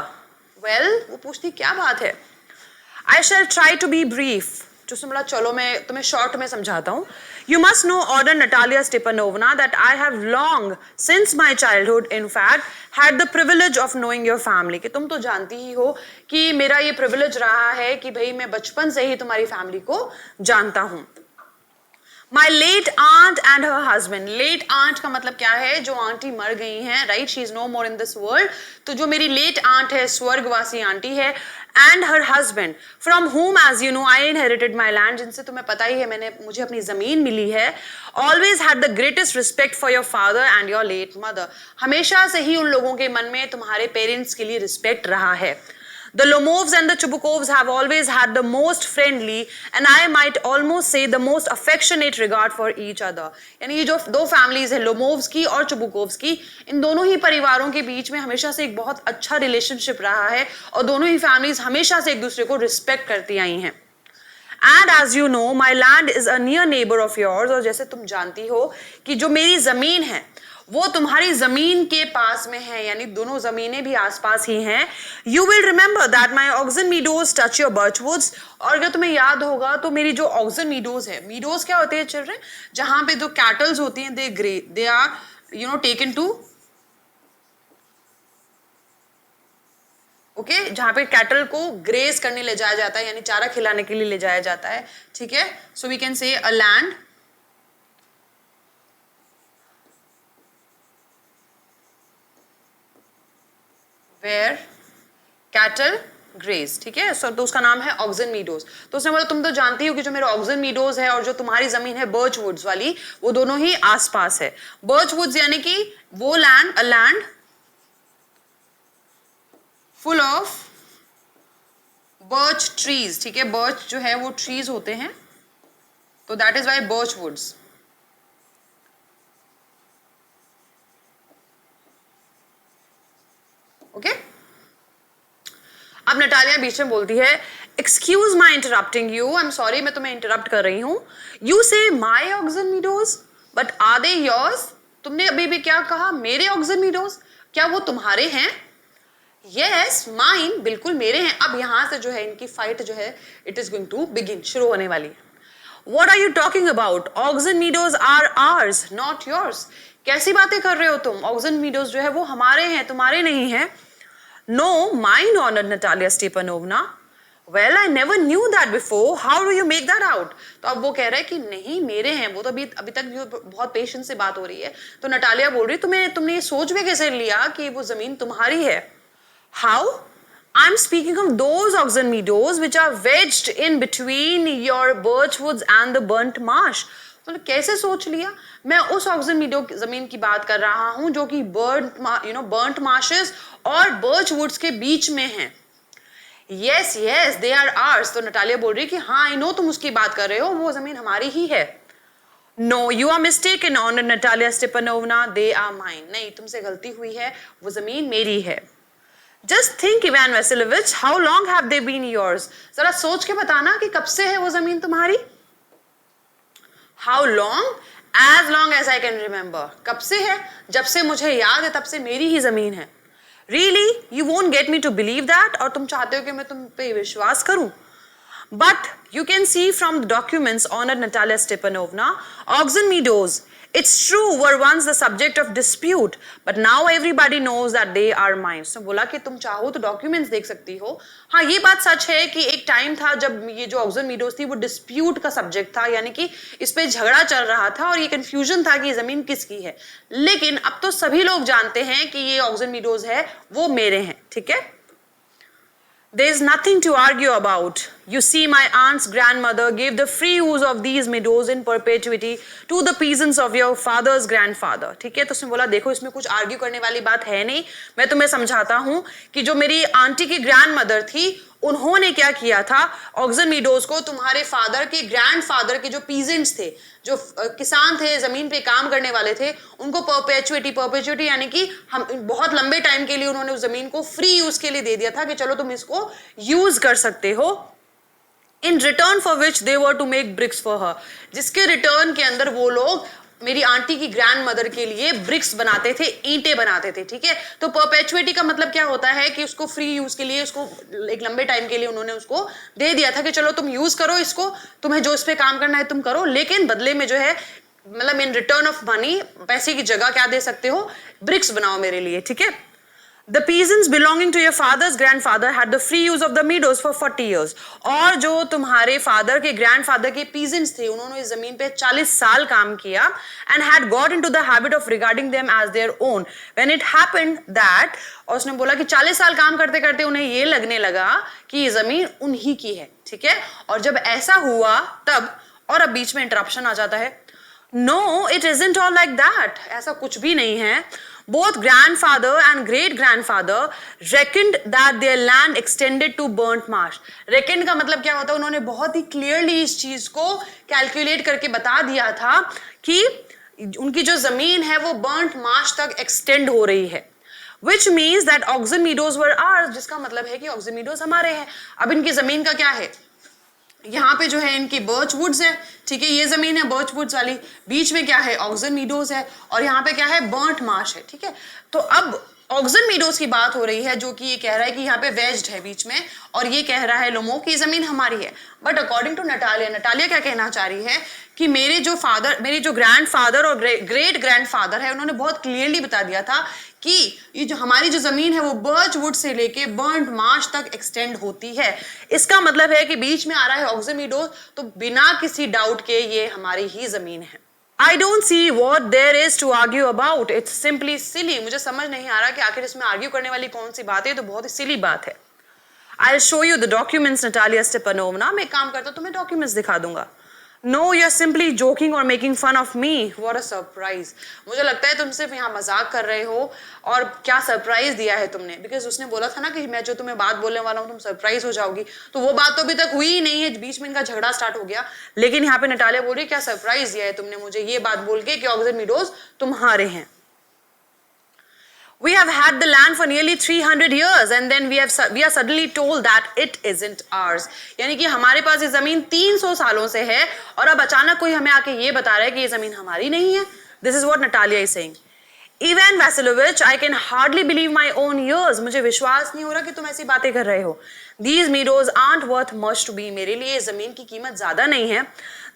Well, वो पूछती क्या बात है? I shall try to be brief. जो बोला चलो मैं तुम्हें शॉर्ट में समझाता हूँ। You must know, Order Natalia Stepanovna, that I have long, since my childhood, in fact, had the privilege of knowing your family. कि तुम तो जानती ही हो कि मेरा ये privilege रहा है कि भाई मैं बचपन से ही तुम्हारी फैमिली को जानता हूँ। My late aunt and her husband. Late aunt का मतलब क्या है, जो आंटी मर गई हैं, right? She is no more in this world. तो जो मेरी late aunt है, स्वर्गवासी आंटी है, and her husband, from whom, as you know, I inherited my land, जिनसे तुम्हें पता ही है मुझे अपनी जमीन मिली है, always had the greatest respect for your father and your late mother. हमेशा से ही उन लोगों के मन में तुम्हारे पेरेंट्स के लिए रिस्पेक्ट रहा है। The Lomovs and the Chubukovs have always had the most friendly and I might almost say the most affectionate regard for each other. यानी ये जो दो फैमिलीज है, लोमोव्स की और चुबुकोव्स की, इन दोनों ही परिवारों के बीच में हमेशा से एक बहुत अच्छा रिलेशनशिप रहा है और दोनों ही फैमिलीज हमेशा से एक दूसरे को रिस्पेक्ट करती आई हैं। And as you know, my land is a near neighbor of yours. और जैसे तुम जानती हो कि जो मेरी जमीन है वो तुम्हारी जमीन के पास में है, यानी दोनों जमीनें भी आसपास ही हैं। You will remember that my oxen meadows touch your birchwoods. और अगर तुम्हें याद होगा तो मेरी जो oxen meadows है, meadows क्या होते हैं चिल्ड्रन, जहां पे जो कैटल्स होती हैं, they are taken to okay जहां पे कैटल को ग्रेस करने ले जाया जाता है, यानी चारा खिलाने के लिए ले जाया जाता है, ठीक है। सो we can say a land where cattle graze, ठीक है। सो तो उसका नाम है ऑक्सन मीडोज। तो उसने बोला तुम तो जानती हो कि जो मेरा ऑक्सन मीडोज है और जो तुम्हारी जमीन है बर्च वुड्स वाली, वो दोनों ही आसपास है। बर्च वुड्स यानी कि वो land, a land full of birch trees, ठीक है। बर्च जो है वो ट्रीज होते हैं, तो that is why birch woods. Okay अब नटालिया बीच में बोलती है, excuse my interrupting you, I am sorry मैं तुम्हें इंटरप्ट कर रही हूं। You say my oxen meadows but are they yours, तुमने अभी भी क्या कहा, मेरे ऑक्सन मीडोज, क्या वो तुम्हारे हैं? यस माइन, बिल्कुल मेरे हैं। अब यहां से जो है इनकी फाइट जो है it is going to begin, शुरू होने वाली है। What are you talking about? Oxen meadows are ours, not yours. कैसी बातें कर रहे हो तुम? Oxen meadows जो है वो हमारे हैं, तुम्हारे नहीं हैं। No, mine, honored Natalia Stepanovna. Well, I never knew that before. How do you make that out? तो अब वो कह रहा है कि नहीं मेरे हैं, वो तो अभी तक जो बहुत पेशेंस से बात हो रही है। तो नटालिया बोल रही तुमने ये सोच में कैसे लिया कि वो जमीन तुम्हारी है? How? I'm speaking of those oxen meadows which are wedged in between your birch woods and the burnt marsh. तो कैसे सोच लिया? मैं उस ऑक्सन मीडो जमीन की बात कर रहा हूं जो कि बर्न्ट मार्शेस और बर्च वुड्स के बीच में है। Yes yes they are ours. तो नटालिया बोल रही है कि हाँ आई नो तुम उसकी बात कर रहे हो, वो जमीन हमारी ही है। No you are mistaken on Natalia Stepanovna, they are mine. नहीं, तुमसे गलती हुई है, वो जमीन मेरी है। Just think Ivan Vasilyevich, how long have they been yours. जरा सोच के बताना कि कब से है वो जमीन तुम्हारी। How long, as long as I can remember. कब से है? जब से मुझे याद है तब से मेरी ही जमीन है। Really you won't get me to believe that. और तुम चाहते हो कि मैं तुम पे विश्वास करूं? But you can see from the documents honored Natalia Stepanovna, Oxen Meadows, it's true, were once the subject of dispute, but now everybody knows that they are mine. So बोला कि तुम चाहो तो डॉक्यूमेंट्स देख सकती हो। हाँ, ये बात सच है कि एक टाइम था जब ये जो ऑक्सन मीडोज थी वो डिस्प्यूट का सब्जेक्ट था, यानी कि इस पे झगड़ा चल रहा था और ये कंफ्यूजन था कि ये जमीन किसकी है। लेकिन अब तो सभी लोग जानते हैं कि ये ऑक्सन मीडोज है वो मेरे हैं, ठीक है। There is nothing to argue about. You see, my aunt's grandmother gave the free use of these meadows in perpetuity to the peasants of your father's grandfather. ठीक है, तो उसने बोला देखो इसमें कुछ आर्ग्यू करने वाली बात है नहीं, मैं तुम्हें समझाता हूँ कि जो मेरी आंटी की ग्रैंडमदर थी उन्होंने क्या किया था, ऑक्सन मीडोज को तुम्हारे फादर के ग्रैंडफादर के जो पीजेंट्स थे, जो किसान थे, जमीन पे काम करने वाले थे, उनको परपेचुइटी यानी कि हम बहुत लंबे टाइम के लिए उन्होंने उस जमीन को फ्री यूज के लिए दे दिया था कि चलो तुम इसको यूज कर सकते हो। In return for which they were to make bricks for her, जिसके रिटर्न के अंदर वो लोग मेरी आंटी की ग्रैंड मदर के लिए ब्रिक्स बनाते थे, ईंटें बनाते थे, ठीक है। तो परपेचुइटी का मतलब क्या होता है कि उसको फ्री यूज के लिए, उसको एक लंबे टाइम के लिए उन्होंने उसको दे दिया था कि चलो तुम यूज करो इसको, तुम्हें जो इस पे काम करना है तुम करो, लेकिन बदले में जो है मतलब इन रिटर्न ऑफ मनी, पैसे की जगह क्या दे सकते हो, ब्रिक्स बनाओ मेरे लिए, ठीक है। The peasants belonging to your father's grandfather had the free use of the meadows for 40 years. और जो तुम्हारे फादर के ग्रैंडफादर के peasants थे उन्होंने इस जमीन पे 40 साल काम किया and had got into the habit of regarding them as their own. When it happened that, और उसने बोला कि 40 साल काम करते करते उन्हें ये लगने लगा कि ये जमीन उन्हीं की है, ठीक है। और जब ऐसा हुआ तब, और अब बीच में इंटरप्शन आ जाता है, No, it isn't all like that. ऐसा कुछ भी नहीं है। Both grandfather and great grandfather reckoned that their land extended to burnt marsh. Reckoned का मतलब क्या होता है, उन्होंने बहुत ही क्लियरली इस चीज को कैलकुलेट करके बता दिया था कि उनकी जो जमीन है वो burnt marsh तक एक्सटेंड हो रही है। Which means that Oxen Meadows were ours, जिसका मतलब है कि Oxen Meadows हमारे हैं। अब इनकी जमीन का क्या है, यहाँ पे जो है इनकी बर्च वुड्स है, ठीक है, ये जमीन है बर्च वुड्स वाली, बीच में क्या है ऑक्सन मीडोज है, और यहाँ पे क्या है बर्nt मार्श है, ठीक है। तो अब ऑक्सन मीडोज की बात हो रही है जो कि ये कह रहा है कि यहाँ पे वेज्ड है बीच में, और ये कह रहा है लोमो की जमीन हमारी है। बट अकॉर्डिंग टू नटालिया क्या कहना चाह रही है कि मेरे जो ग्रैंडफादर और ग्रेट ग्रैंडफादर है उन्होंने बहुत क्लियरली बता दिया था कि ये जो हमारी जो जमीन है वो बर्च वुड से लेके बर्nt मार्श तक एक्सटेंड होती है। इसका मतलब है कि बीच में आ रहा है ऑक्सन मीडोज, तो बिना किसी डाउट के ये हमारी ही जमीन है। I don't see what there is to argue about. It's simply silly. मुझे समझ नहीं आ रहा कि आखिर इसमें आर्ग्यू करने वाली कौन सी बात है, तो बहुत ही सिली बात है। I'll show you the documents, Natalia Stepanovna. मैं काम करता हूँ तुम्हें डॉक्यूमेंट्स दिखा दूंगा। No, you're simply joking or making fun of me. What a surprise. मुझे लगता है तुम सिर्फ यहाँ मजाक कर रहे हो, और क्या सरप्राइज दिया है तुमने, बिकॉज उसने बोला था ना कि मैं जो तुम्हें बात बोलने वाला हूँ तुम सरप्राइज हो जाओगी, तो वो बात तो अभी तक हुई ही नहीं है, बीच में इनका झगड़ा स्टार्ट हो गया। लेकिन यहाँ पे नटालिया बोल रही क्या सरप्राइज दिया है तुमने मुझे ये बात बोल के कि ऑक्सन मीडोज तुम्हारे हैं। We have had the land for nearly 300 years and then we are suddenly told that it isn't ours. यानी कि हमारे पास ये जमीन 300 सालों से है और अब अचानक कोई हमें आके ये बता रहा है कि ये जमीन हमारी नहीं है। This is what Natalia is saying. Ivan Vasilovich, I can hardly believe my own ears. मुझे विश्वास नहीं हो रहा कि तुम ऐसी बातें कर रहे हो। These meadows aren't worth much to be. मेरे लिए जमीन की कीमत ज्यादा नहीं है।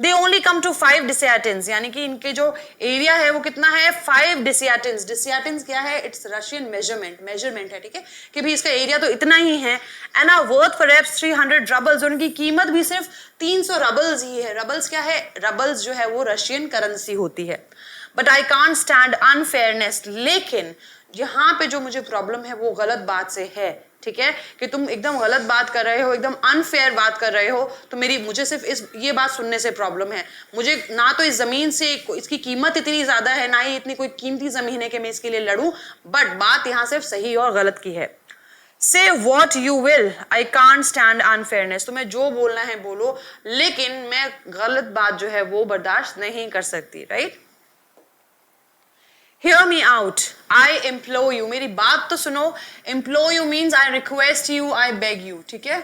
They only come to 5 desiatins, यानी कि इनके जो एरिया है वो कितना है 5 desiatins. Desiatins क्या है? It's Russian measurement है, ठीक है, कि भी इसका एरिया तो इतना ही है। And are worth perhaps 300 rubles. उनकी कीमत भी सिर्फ 300 rubles ही है। rubles क्या है? rubles जो है वो रशियन करेंसी होती है। But I can't stand unfairness. लेकिन यहाँ पे जो मुझे प्रॉब्लम है वो गलत बात से है, ठीक है, कि तुम एकदम गलत बात कर रहे हो, एकदम अनफेयर बात कर रहे हो, तो मुझे सिर्फ ये बात सुनने से प्रॉब्लम है। मुझे ना तो इस जमीन से इसकी कीमत इतनी ज्यादा है, ना ही इतनी कोई कीमती जमीन है कि मैं इसके लिए लड़ूं, बट बात यहाँ सिर्फ सही और गलत की है। Say what you will, I can't stand unfairness. तुम्हें जो बोलना है बोलो, लेकिन मैं गलत बात जो है वो बर्दाश्त नहीं कर सकती, right? Hear me out, I implore you. मेरी बात तो सुनो. Implore you means I request you, I beg you. ठीक है?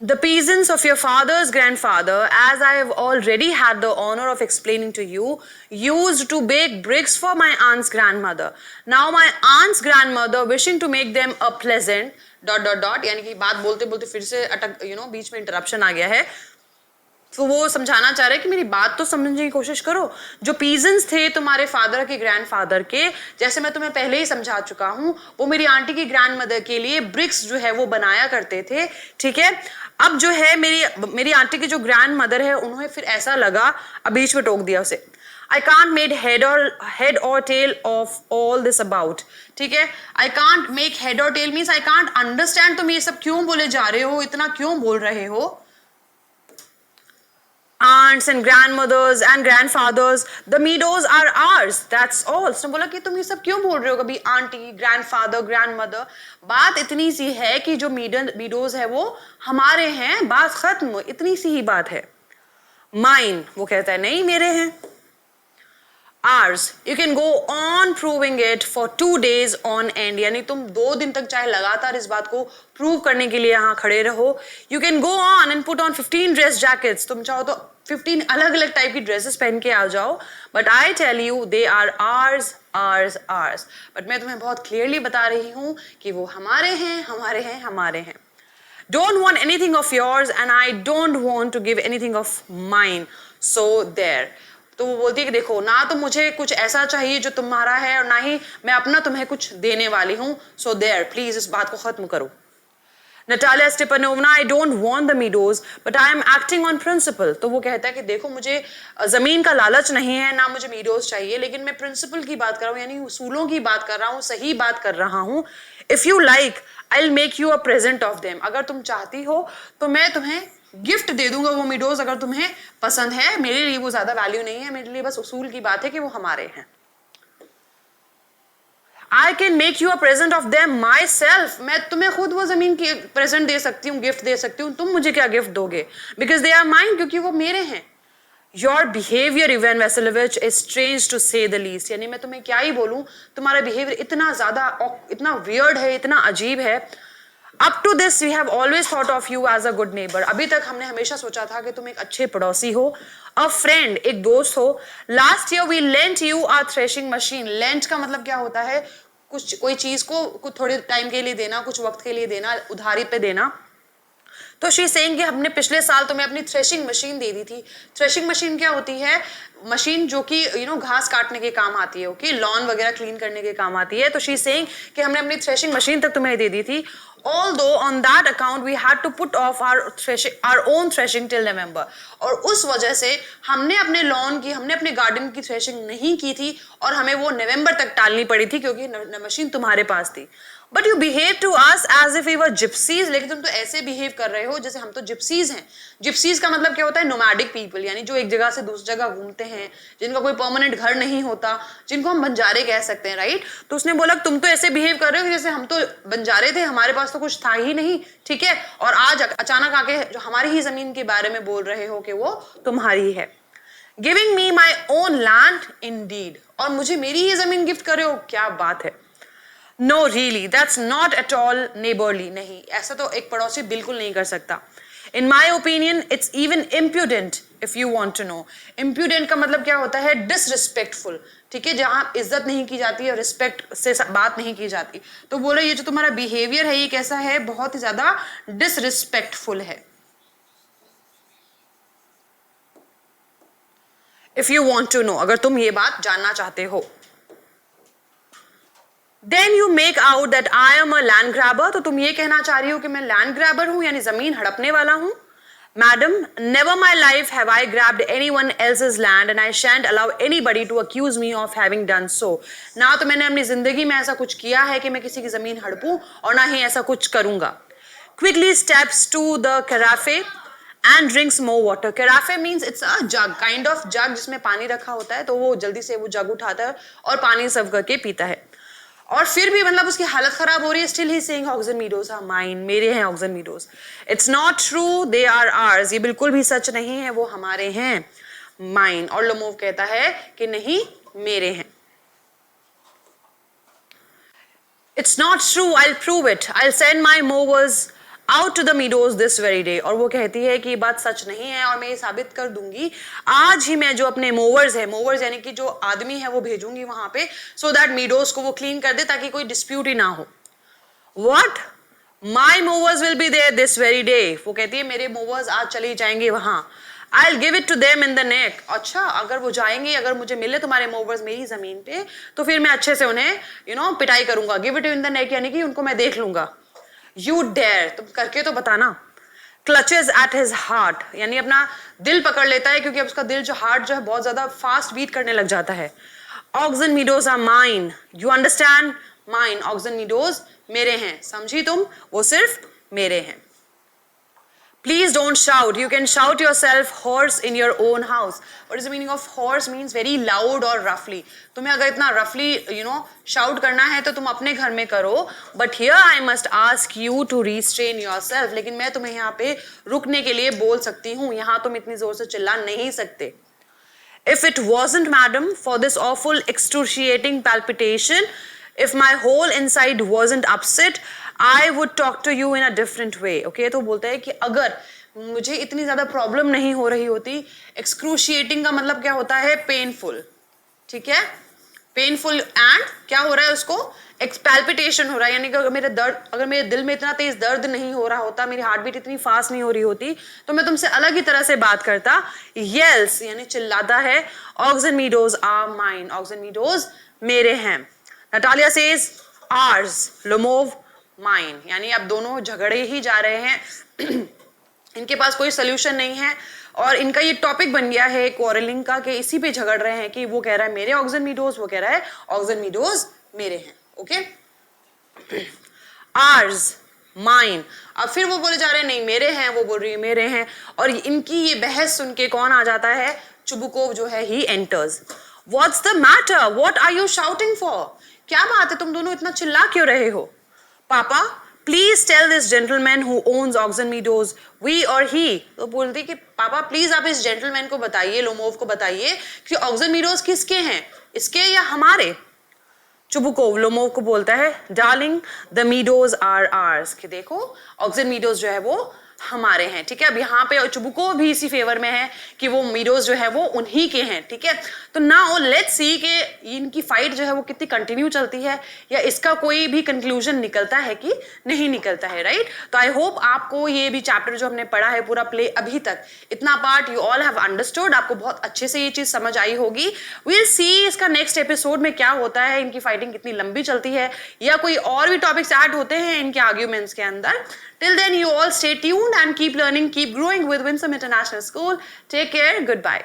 The peasants of your father's grandfather, as I have already had the honor of explaining to you, used to bake bricks for my aunt's grandmother. Now my aunt's grandmother, wishing to make them a pleasant ... यानी कि बात बोलते बोलते फिर से अटक बीच में interruption आ गया है. तो वो समझाना चाह रहे हैं कि मेरी बात तो समझने की कोशिश करो. जो पीजन्स थे तुम्हारे फादर के ग्रैंडफादर के, जैसे मैं तुम्हें पहले ही समझा चुका हूं, वो मेरी आंटी की ग्रैंडमदर के लिए ब्रिक्स जो है वो बनाया करते थे. ठीक है? अब जो है मेरी आंटी की जो ग्रैंडमदर है, उन्हें फिर ऐसा लगा, अब बीच में टोक दिया उसे. I can't make head or tail of all this about. ठीक है? I can't make head or tail means I can't understand. तुम ये सब क्यों बोले जा रहे हो, इतना क्यों बोल रहे हो? Aunts and grandmothers and grandfathers, the meadows are ours. That's all. उसने बोला कि तुम ये सब क्यों बोल रहे हो, कभी आंटी, ग्रैंडफादर, ग्रैंडमदर. बात इतनी सी है कि जो मीडोज है वो हमारे हैं, बात खत्म, इतनी सी ही बात है. Mine, वो कहता है नहीं मेरे हैं. Ours, you can go on proving it for 2 days on end. यानी तुम 2 दिन तक चाहे लगातार इस बात को प्रूव करने के लिए यहाँ खड़े रहो. You can go on and put on 15 dress jackets. तुम चाहो तो 15 अलग अलग टाइप की ड्रेसेस पहन के आ जाओ. But I tell you, they are ours, ours, ours. But मैं तुम्हें बहुत क्लियरली बता रही हूँ कि वो हमारे हैं, हमारे हैं, हमारे हैं. Don't want anything of yours and I don't want to give anything of mine. So there. तो वो बोलती है कि देखो, ना तो मुझे कुछ ऐसा चाहिए जो तुम्हारा है और ना ही मैं अपना तुम्हें कुछ देने वाली हूँ. So there, please इस बात को खत्म करो. Natalia Stepanovna, I don't want the meadows, but I am acting on principle. तो वो कहता है कि देखो, मुझे जमीन का लालच नहीं है, ना मुझे मीडोज चाहिए, लेकिन मैं प्रिंसिपल की बात कर रहा हूँ, यानी उसूलों की बात कर रहा हूँ, सही बात कर रहा हूँ. If you like, I'll make you a present of them. अगर तुम चाहती हो तो मैं तुम्हें गिफ्ट दे दूंगा वो मीडोज, अगर तुम्हें पसंद है. मेरे लिए वो ज्यादा वैल्यू नहीं है, मेरे लिए बस उसूल की बात है कि वो हमारे हैं. I can make you a present of them myself. मैं तुम्हें खुद वो जमीन की प्रेजेंट दे सकती हूँ, गिफ्ट दे सकती हूँ. तुम मुझे क्या गिफ्ट दोगे? Because they are mine, क्योंकि वो मेरे हैं. Your behavior, Ivan Vasilovich, is strange to say the least. यानी मैं तुम्हें क्या ही बोलूँ, तुम्हारा बिहेवियर इतना ज्यादा, इतना वियर्ड है, इतना अजीब है. Up to this, we have always thought of you as a good neighbor. अभी तक हमने हमेशा सोचा था कि तुम एक अच्छे पड़ोसी हो, a friend, एक दोस्त हो. Last year we lent you our threshing machine. Lent का मतलब क्या होता है? कुछ कोई चीज को कुछ थोड़े टाइम के लिए देना, कुछ वक्त के लिए देना, उधारी पे देना. तो शी सेइंग कि हमने पिछले साल तुम्हें अपनी थ्रेशिंग मशीन दे दी थी. थ्रेशिंग मशीन क्या होती है? मशीन जो कि घास काटने के काम आती है, ओके, लॉन वगैरह क्लीन करने के काम आती है. तो शी सेइंग कि हमने अपनी थ्रेशिंग मशीन तक तुम्हें दे दी थी. Although on that account we had to put off our own threshing till November. और उस वजह से हमने अपने लॉन की, हमने अपने गार्डन की थ्रेशिंग नहीं की थी और हमें वो नवंबर तक टालनी पड़ी थी क्योंकि मशीन तुम्हारे पास थी. But you behave to us as if we were gypsies. लेकिन तुम तो ऐसे बिहेव कर रहे हो जैसे हम तो जिप्सीज हैं. जिप्सीज का मतलब क्या होता है? नोमैडिक पीपल, यानी जो एक जगह से दूसरी जगह घूमते हैं, जिनका कोई परमानेंट घर नहीं होता, जिनको हम बंजारे कह सकते हैं, राइट? तो उसने बोला तुम तो ऐसे बिहेव कर रहे हो जैसे हम तो बंजारे थे, हमारे पास तो कुछ था ही नहीं. ठीक है? और आज अचानक आके जो हमारी ही जमीन के बारे में बोल रहे हो कि वो तुम्हारी है. Giving me my own land, indeed. और मुझे मेरी ही जमीन गिफ्ट कर रहे हो, क्या बात है? No, really, that's not at all neighborly. नहीं, ऐसा तो एक पड़ोसी बिल्कुल नहीं कर सकता. In my opinion, it's even impudent, if you want to know. Impudent का मतलब क्या होता है? Disrespectful. ठीक है? जहाँ इज्जत नहीं की जाती है, रिस्पेक्ट से बात नहीं की जाती. तो बोलो ये जो तुम्हारा बिहेवियर है ये कैसा है? बहुत ही ज्यादा डिसरिस्पेक्टफुल है. If you want to know, अगर तुम ये बात जानना चाहते हो. Then you make out that I am a land grabber. तो तुम ये कहना चाह रही हो कि मैं लैंड ग्रैबर हूं, यानी जमीन हड़पने वाला हूं. Madam, never my life have I grabbed anyone else's land and I shan't allow anybody to accuse me of having done so. ना तो मैंने अपनी जिंदगी में ऐसा कुछ किया है कि मैं किसी की जमीन हड़पूं और ना ही ऐसा कुछ करूंगा. Quickly steps to the carafe and drinks more water. Carafe means it's a jug, kind of jug जिसमें पानी रखा होता है, तो वो जल्दी से वो जग उठाता है और पानी सर्व करके पीता है. और फिर भी मतलब उसकी हालत खराब हो रही है, still he saying oxen meadows are mine, मेरे हैं oxen meadows. It's not true, they are ours, ये बिल्कुल भी सच नहीं है, वो हमारे हैं, माइन. और लोमोव कहता है कि नहीं, मेरे हैं. It's not true, I'll prove it. I'll send my mowers out to the meadows this very day. और वो कहती है कि ये बात सच नहीं है और मैं ये साबित कर दूंगी. आज ही मैं जो अपने मोवर्स है, मोवर्स यानी कि जो आदमी है वो भेजूंगी वहां पे, so that meadows को वो क्लीन कर दे ताकि कोई डिस्प्यूट ही ना हो. What? My mowers will be there this very day. वो कहती है मेरे मोवर्स आज चले जाएंगे वहां. I'll give it to them in the neck. अच्छा, अगर वो जाएंगे, अगर मुझे मिले तुम्हारे मोवर्स मेरी जमीन पे, तो फिर मैं अच्छे से उन्हें पिटाई करूंगा. Give it in the neck यानी कि उनको मैं देख लूंगा. You dare, तुम करके तो बताना. Clutches at his heart यानी अपना दिल पकड़ लेता है, क्योंकि अब उसका दिल जो हार्ट जो है बहुत ज्यादा फास्ट बीट करने लग जाता है. Oxen meadows are mine. You understand? Mine. Oxen meadows मेरे हैं. समझी तुम? वो सिर्फ मेरे हैं. Please don't shout. You can shout yourself hoarse in your own house. What is the meaning of hoarse? Means very loud or roughly. तुम्हें अगर इतना roughly, shout करना है तो तुम अपने घर में करो. But here I must ask you to restrain yourself. लेकिन मैं तुम्हें यहाँ पे रुकने के लिए बोल सकती हूँ. यहाँ तुम इतनी जोर से चिल्ला नहीं सकते. If it wasn't, madam, for this awful excruciating palpitation, if my whole inside wasn't upset, I would talk to you in a different way. Okay, तो बोलता है कि अगर मुझे इतनी ज्यादा प्रॉब्लम नहीं हो रही होती, excruciating का मतलब क्या होता है? पेनफुल. ठीक है, पेनफुल एंड क्या हो रहा है उसको? पैल्पिटेशन हो रहा है, यानी कि अगर मेरे दिल में इतना तेज दर्द नहीं हो रहा होता, मेरी हार्ट बीट इतनी फास्ट नहीं हो रही होती, तो मैं तुमसे अलग ही तरह से बात करता. Yells यानी चिल्लाता है. Oxen meadows are mine. Oxen meadows मेरे हैं. Natalia says ours. Lomov mine. यानी अब दोनों झगड़े ही जा रहे हैं. इनके पास कोई सोल्यूशन नहीं है और इनका ये टॉपिक बन गया है क्वारलिंग का, कि इसी पे झगड़ रहे हैं कि वो कह रहा है मेरे ऑक्सन मीडोज, वो कह रहा है ऑक्सन मीडोज मेरे हैं. Okay, ours, mine. अब फिर वो बोले जा रहे हैं नहीं मेरे हैं, वो बोल रही है मेरे हैं. और इनकी ये बहस सुन के कौन आ जाता है? चुबुकोव जो है he enters. What's the matter? What are you shouting for? क्या बात है, तुम दोनों इतना चिल्ला क्यों रहे हो? Papa, please tell this gentleman who owns oxen meadows, we और ही. तो बोलती कि पापा प्लीज आप इस जेंटलमैन को बताइए, लोमोव को बताइए कि ऑक्सन मीडोज किसके हैं, इसके या हमारे? चुबुकोव लोमोव को बोलता है darling, the meadows are ours, कि देखो ऑक्सन मीडोज जो है वो हमारे हैं. ठीक है, अब यहाँ पे चुबुकोव भी इसी फेवर में है कि वो मीडोज जो है वो उन्हीं के हैं. ठीक है, तो नाउ लेट्स सी कि इनकी फाइट जो है वो कितनी कंटिन्यू चलती है, या इसका कोई भी कंक्लूजन निकलता है कि नहीं निकलता है. राइट, तो आई होप आपको ये भी चैप्टर जो हमने पढ़ा है पूरा प्ले अभी तक, इतना part you all have understood, आपको बहुत अच्छे से ये चीज समझ आई होगी. विल सी इसका नेक्स्ट एपिसोड में क्या होता है, इनकी फाइटिंग कितनी लंबी चलती है, या कोई और भी टॉपिक्स ऐड होते हैं इनके आर्ग्यूमेंट्स के अंदर. Till then, you all stay tuned and keep learning, keep growing with Winsome International School. Take care. Goodbye.